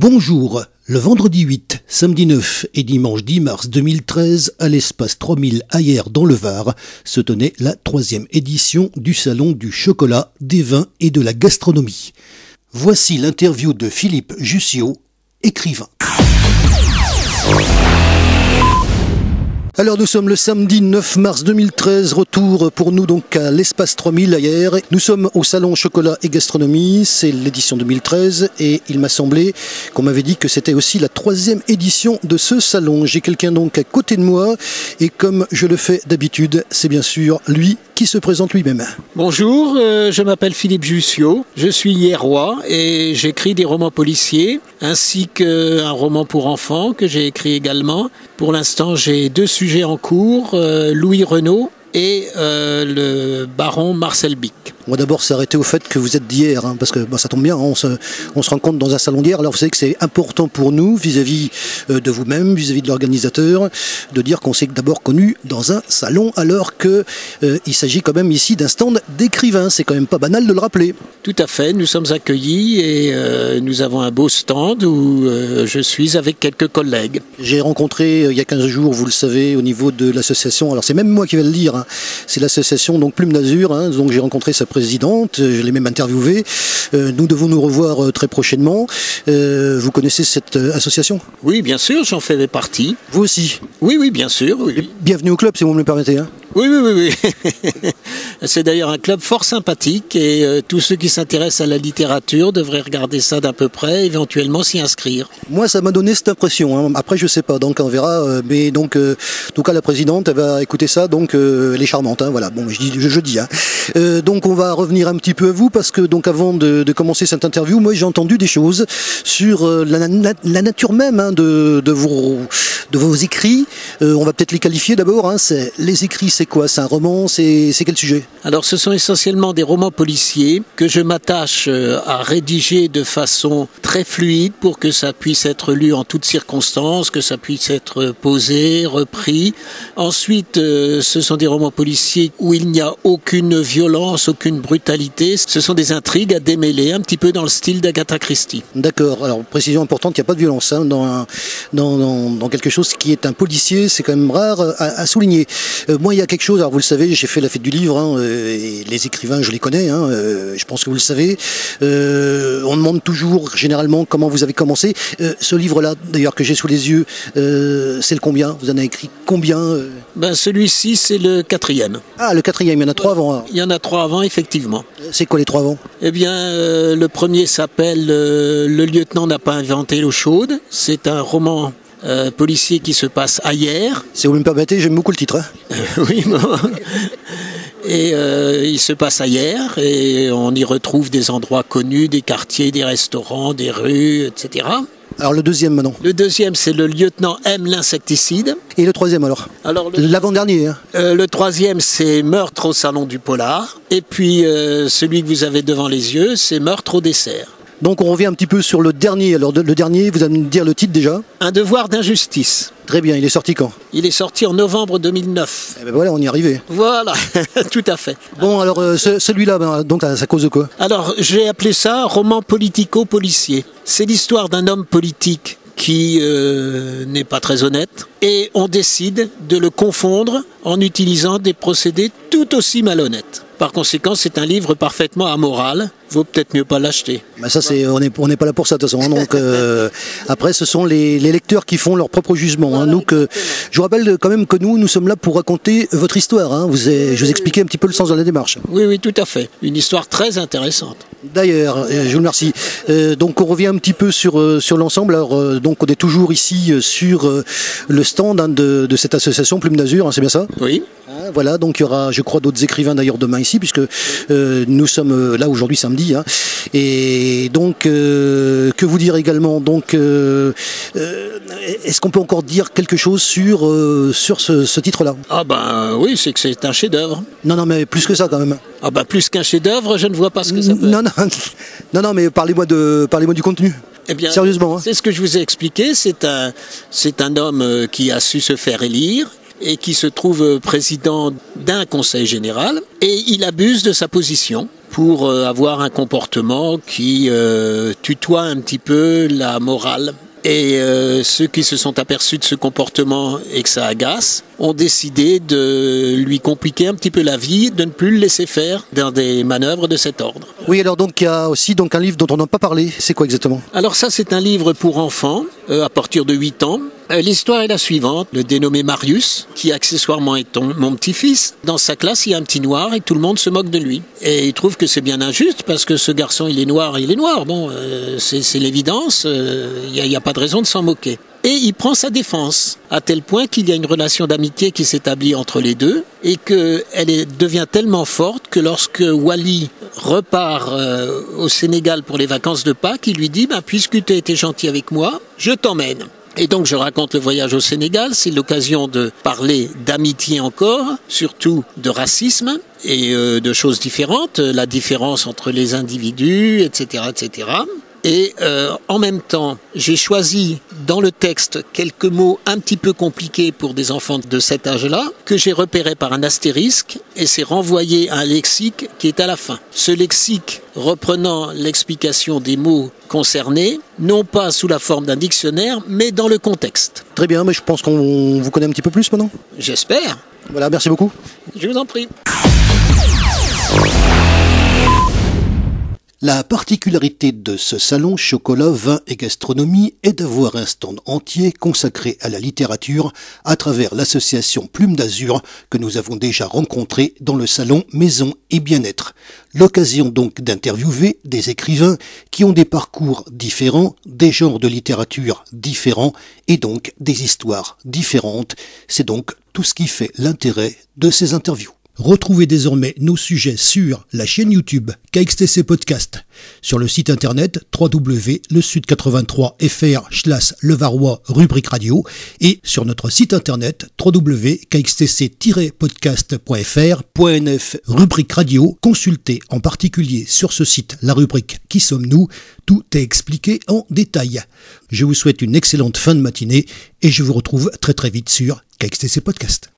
Bonjour, le vendredi 8, samedi 9 et dimanche 10 mars 2013, à l'espace 3000 Ayer dans le Var, se tenait la 3e édition du Salon du chocolat, des vins et de la gastronomie. Voici l'interview de Philippe Jussiot, écrivain. Alors nous sommes le samedi 9 mars 2013, retour pour nous donc à l'espace 3000 Ayer. Nous sommes au salon chocolat et gastronomie, c'est l'édition 2013 et il m'a semblé qu'on m'avait dit que c'était aussi la 3e édition de ce salon. J'ai quelqu'un donc à côté de moi et comme je le fais d'habitude, c'est bien sûr lui qui se présente lui-même. Bonjour, je m'appelle Philippe Jussiot, je suis hierois et j'écris des romans policiers ainsi qu'un roman pour enfants que j'ai écrit également. Pour l'instant, j'ai 2 sujets en cours, Louis Renaud et le baron Marcel Bic. On va d'abord s'arrêter au fait que vous êtes d'hier, parce que ça tombe bien, on se rencontre dans un salon d'hier. Alors vous savez que c'est important pour nous, vis-à-vis de vous-même, vis-à-vis de l'organisateur, de dire qu'on s'est d'abord connu dans un salon, alors que il s'agit quand même ici d'un stand d'écrivains. C'est quand même pas banal de le rappeler. Tout à fait, nous sommes accueillis et nous avons un beau stand où je suis avec quelques collègues. J'ai rencontré il y a 15 jours, vous le savez, au niveau de l'association, alors c'est même moi qui vais le dire, c'est l'association donc Plume d'Azur, donc j'ai rencontré sa présidente, je l'ai même interviewée. Nous devons nous revoir très prochainement. Vous connaissez cette association ? Oui, bien sûr, j'en fais partie. Vous aussi ? Oui, bien sûr. Oui. Bienvenue au club, si vous me le permettez. Oui. C'est d'ailleurs un club fort sympathique et tous ceux qui s'intéressent à la littérature devraient regarder ça d'un peu près, éventuellement s'y inscrire. Moi, ça m'a donné cette impression. Après, je sais pas, donc on verra. Mais donc, en tout cas, la présidente, elle va écouter ça, donc elle est charmante. Voilà. Bon, je dis. Donc, on va revenir un petit peu à vous parce que donc avant de commencer cette interview, moi, j'ai entendu des choses sur la nature même de vos écrits. On va peut-être les qualifier d'abord. Les écrits, c'est quoi ? C'est un roman ? C'est quel sujet ? Alors ce sont essentiellement des romans policiers que je m'attache à rédiger de façon très fluide pour que ça puisse être lu en toutes circonstances, que ça puisse être posé, repris. Ensuite, ce sont des romans policiers où il n'y a aucune violence, aucune brutalité. Ce sont des intrigues à démêler, un petit peu dans le style d'Agatha Christie. D'accord. Alors précision importante, il n'y a pas de violence dans quelque chose qui est un policier, c'est quand même rare à souligner. Moi, il y a quelque chose, alors vous le savez, j'ai fait la fête du livre, et les écrivains, je les connais, je pense que vous le savez. On demande toujours, généralement, comment vous avez commencé. Ce livre-là, d'ailleurs, que j'ai sous les yeux, c'est le combien ? Vous en avez écrit combien Celui-ci, c'est le 4e. Ah, le 4e, il y en a 3 avant. Alors. Il y en a 3 avant, effectivement. C'est quoi les 3 avant ? Eh bien, le premier s'appelle « Le lieutenant n'a pas inventé l'eau chaude ». C'est un roman policier qui se passe à Hier. Si vous me permettez, j'aime beaucoup le titre. Oui, bon. Et il se passe à Hier et on y retrouve des endroits connus, des quartiers, des restaurants, des rues, etc. Alors le deuxième maintenant. Le deuxième, c'est le lieutenant aime l'insecticide. Et le troisième alors l'avant-dernier. Le troisième, c'est Meurtre au salon du polar. Et puis celui que vous avez devant les yeux, c'est Meurtre au dessert. Donc on revient un petit peu sur le dernier. Alors le dernier, vous allez me dire le titre déjà ? Un devoir d'injustice. Très bien, il est sorti quand ? Il est sorti en novembre 2009. Eh ben voilà, on y est arrivé. Voilà, tout à fait. Bon, alors celui-là, donc ça cause de quoi ? Alors, j'ai appelé ça roman politico-policier. C'est l'histoire d'un homme politique qui n'est pas très honnête et on décide de le confondre en utilisant des procédés tout aussi malhonnêtes. Par conséquent, c'est un livre parfaitement amoral. Vaut peut-être mieux pas l'acheter. Ça, on n'est pas là pour ça de toute façon. Donc après, ce sont les lecteurs qui font leur propre jugement. Voilà, donc, je vous rappelle quand même que nous sommes là pour raconter votre histoire. Je vous expliquais un petit peu le sens de la démarche. Oui, tout à fait. Une histoire très intéressante. D'ailleurs, je vous remercie. Donc on revient un petit peu sur l'ensemble. Alors donc on est toujours ici sur le stand de cette association Plume d'Azur, c'est bien ça ? Oui. Voilà, donc il y aura, je crois, d'autres écrivains d'ailleurs demain ici, puisque nous sommes là aujourd'hui samedi. Et donc, que vous dire également ? Donc, est-ce qu'on peut encore dire quelque chose sur ce titre-là ? Ah oui, c'est que c'est un chef-d'œuvre. Non, mais plus que ça quand même. Ah plus qu'un chef-d'œuvre, je ne vois pas ce que ça peut. Non, mais parlez-moi du contenu. Eh bien, sérieusement. C'est ce que je vous ai expliqué. C'est un homme qui a su se faire élire et qui se trouve président d'un conseil général et il abuse de sa position pour avoir un comportement qui tutoie un petit peu la morale. Et ceux qui se sont aperçus de ce comportement et que ça agace ont décidé de lui compliquer un petit peu la vie, de ne plus le laisser faire dans des manœuvres de cet ordre. Oui, alors donc il y a aussi donc un livre dont on n'a pas parlé. C'est quoi exactement? Alors ça, c'est un livre pour enfants à partir de 8 ans. L'histoire est la suivante. Le dénommé Marius, qui accessoirement est mon petit-fils, dans sa classe, il y a un petit noir et tout le monde se moque de lui. Et il trouve que c'est bien injuste parce que ce garçon, il est noir. Bon, c'est l'évidence, il n'y a pas de raison de s'en moquer. Et il prend sa défense, à tel point qu'il y a une relation d'amitié qui s'établit entre les deux et qu'elle devient tellement forte que lorsque Wally repart au Sénégal pour les vacances de Pâques, il lui dit « puisque tu as été gentil avec moi, je t'emmène ». Et donc je raconte le voyage au Sénégal, c'est l'occasion de parler d'amitié encore, surtout de racisme et de choses différentes, la différence entre les individus, etc., etc. Et en même temps, j'ai choisi dans le texte quelques mots un petit peu compliqués pour des enfants de cet âge-là, que j'ai repéré par un astérisque, et c'est renvoyé à un lexique qui est à la fin. Ce lexique reprenant l'explication des mots concernés, non pas sous la forme d'un dictionnaire, mais dans le contexte. Très bien, mais je pense qu'on vous connaît un petit peu plus maintenant. J'espère. Voilà, merci beaucoup. Je vous en prie. La particularité de ce salon chocolat, vin et gastronomie est d'avoir un stand entier consacré à la littérature à travers l'association Plume d'Azur que nous avons déjà rencontrée dans le salon Maison et Bien-être. L'occasion donc d'interviewer des écrivains qui ont des parcours différents, des genres de littérature différents et donc des histoires différentes. C'est donc tout ce qui fait l'intérêt de ces interviews. Retrouvez désormais nos sujets sur la chaîne YouTube KXTC Podcast, sur le site internet www.lesud83fr/levarois rubrique radio et sur notre site internet www.kxtc-podcast.fr.nf rubrique radio. Consultez en particulier sur ce site la rubrique Qui sommes-nous? Tout est expliqué en détail. Je vous souhaite une excellente fin de matinée et je vous retrouve très très vite sur KXTC Podcast.